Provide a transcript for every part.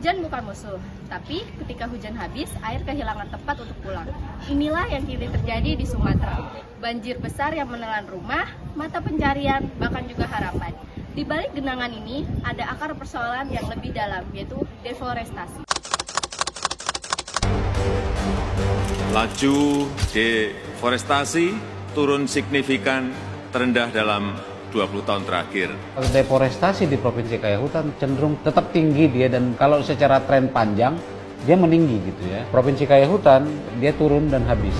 Hujan bukan musuh, tapi ketika hujan habis, air kehilangan tempat untuk pulang. Inilah yang kini terjadi di Sumatera. Banjir besar yang menelan rumah, mata pencarian, bahkan juga harapan. Di balik genangan ini, ada akar persoalan yang lebih dalam, yaitu deforestasi. Laju deforestasi turun signifikan terendah dalam 20 tahun terakhir. Deforestasi di Provinsi Kaya Hutan cenderung tetap tinggi dia, dan kalau secara tren panjang dia meninggi gitu ya. Provinsi Kaya Hutan dia turun dan habis.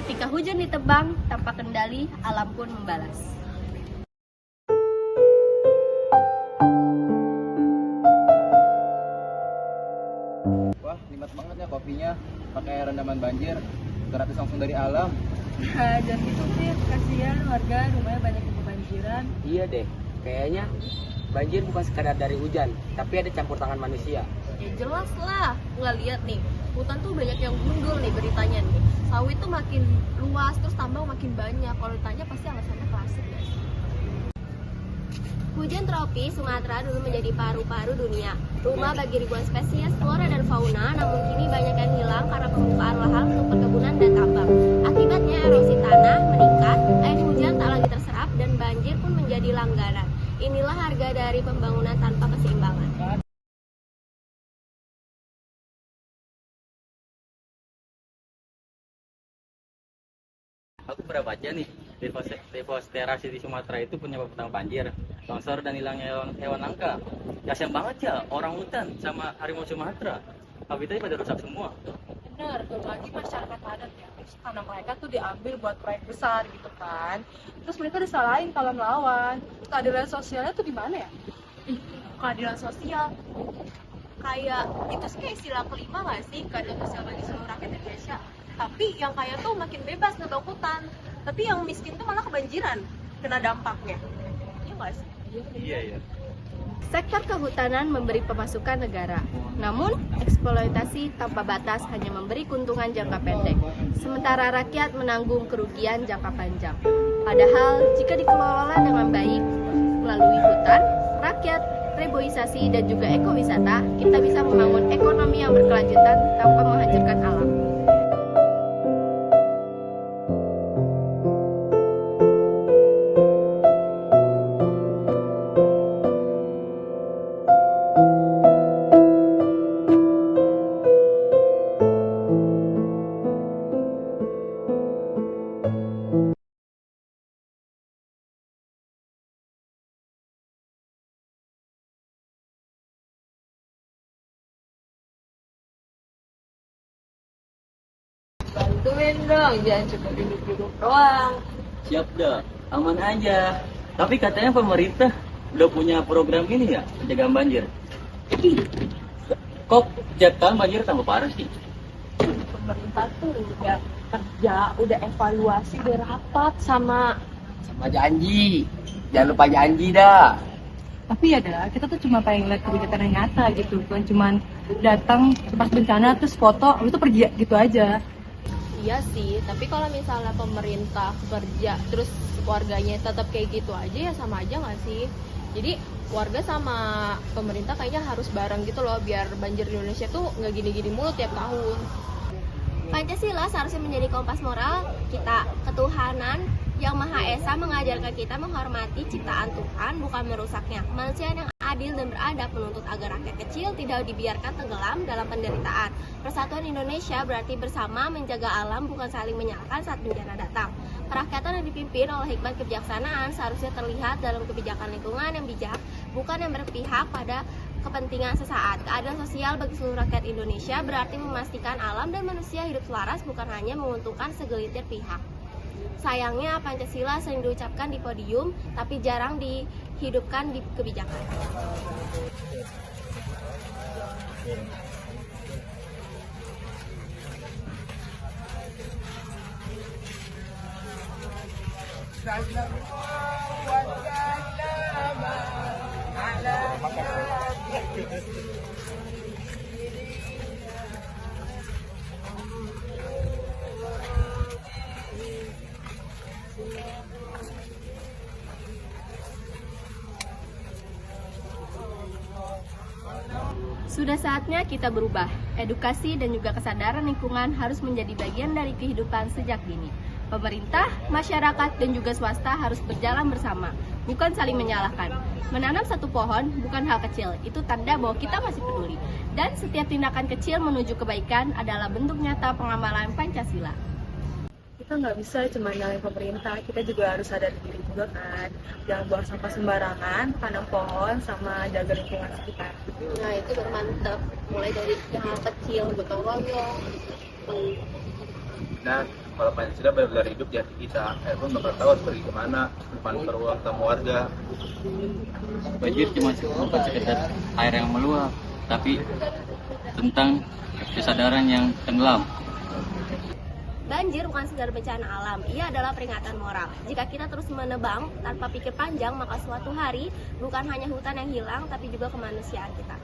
Ketika hujan ditebang tanpa kendali, alam pun membalas. Wah, nikmat banget ya kopinya, pakai rendaman banjir, gratis langsung dari alam. Jangan gitu sih, kasihan warga rumahnya banyak yang kebanjiran. Iya deh, kayaknya banjir bukan sekadar dari hujan, tapi ada campur tangan manusia. Ya jelas lah, nggak lihat nih, hutan tuh banyak yang gundul nih beritanya nih. Sawit tuh makin luas, terus tambang makin banyak. Kalau ditanya pasti alasannya klasik guys. Hujan tropis Sumatera dulu menjadi paru-paru dunia, rumah bagi ribuan spesies flora dan fauna, namun kini banyak yang hilang karena pembukaan lahan untuk perkebunan dan tambang. Akibatnya erosi tanah meningkat, air hujan tak lagi terserap, dan banjir pun menjadi langganan. Inilah harga dari pembangunan tanpa keseimbangan. Aku pernah baca nih, deforestasi di Sumatera itu penyebab utama banjir, longsor, dan hilangnya hewan langka. Kasian banget ya orang hutan sama harimau Sumatera. Habitatnya pada rusak semua. Bener, lagi masyarakat padat ya. Terus tanah mereka tuh diambil buat proyek besar gitu kan. Terus mereka disalahin kalau melawan. Keadilan sosialnya tuh di mana ya? Keadilan sosial kayak itu sih kayak sila kelima nggak sih, keadilan sosial bagi seluruh rakyat Indonesia. Tapi yang kaya tuh makin bebas nebak hutan, tapi yang miskin tuh malah kebanjiran kena dampaknya. Iya nggak sih? Iya. Sektor kehutanan memberi pemasukan negara, namun eksploitasi tanpa batas hanya memberi keuntungan jangka pendek, sementara rakyat menanggung kerugian jangka panjang. Padahal jika dikelola dengan baik melalui hutan, rakyat, reboisasi, dan juga ekowisata, kita bisa membangun ekonomi yang berkelanjutan tanpa menghancurkan alam. Bantuin dong, jangan cuma duduk-duduk doang. Siap dah, aman aja. Tapi katanya pemerintah udah punya program ini ya, pencegahan banjir. Kok setiap tahun banjir tambah parah sih? Pemerintah tuh udah kerja, udah evaluasi, udah rapat sama Janji, jangan lupa janji dah. tapi ya dah, kita tuh cuma pengen lihat kebijakan yang nyata gitu, bukan cuma datang pas bencana terus foto, habis itu pergi gitu aja. Iya sih, tapi kalau misalnya pemerintah kerja terus warganya tetap kayak gitu aja, ya sama aja nggak sih? Jadi warga sama pemerintah kayaknya harus bareng gitu loh, biar banjir di Indonesia tuh nggak gini-gini mulu tiap tahun. Pancasila seharusnya menjadi kompas moral kita. Ketuhanan yang Maha Esa mengajarkan kita menghormati ciptaan Tuhan, bukan merusaknya. Manusia yang adil dan beradab menuntut agar rakyat kecil tidak dibiarkan tenggelam dalam penderitaan. Persatuan Indonesia berarti bersama menjaga alam, bukan saling menyalahkan saat bencana datang. Kerakyatan yang dipimpin oleh hikmat kebijaksanaan seharusnya terlihat dalam kebijakan lingkungan yang bijak, bukan yang berpihak pada kepentingan sesaat. Keadilan sosial bagi seluruh rakyat Indonesia berarti memastikan alam dan manusia hidup selaras, bukan hanya menguntungkan segelintir pihak. Sayangnya Pancasila sering diucapkan di podium, tapi jarang dihidupkan di kebijakan. Sudah saatnya kita berubah. Edukasi dan juga kesadaran lingkungan harus menjadi bagian dari kehidupan sejak dini. Pemerintah, masyarakat, dan juga swasta harus berjalan bersama, bukan saling menyalahkan. Menanam satu pohon bukan hal kecil, itu tanda bahwa kita masih peduli. Dan setiap tindakan kecil menuju kebaikan adalah bentuk nyata pengamalan Pancasila. Kita nggak bisa cuma nyalain pemerintah, kita juga harus sadar diri juga kan. Jangan buang sampah sembarangan, tanam pohon, sama jaga lingkungan sekitar. Nah itu baru mantep, mulai dari yang hal kecil, gotong royong. Nah, kalau Pancasila benar-benar hidup di hati kita, pun bakal tahu harus pergi kemana, manfaat ruang tamu warga. Banjir cuma bukan sekedar air yang meluap, tapi tentang kesadaran yang tenggelam. Banjir bukan sekedar bencana alam, ia adalah peringatan moral. Jika kita terus menebang tanpa pikir panjang, maka suatu hari bukan hanya hutan yang hilang, tapi juga kemanusiaan kita.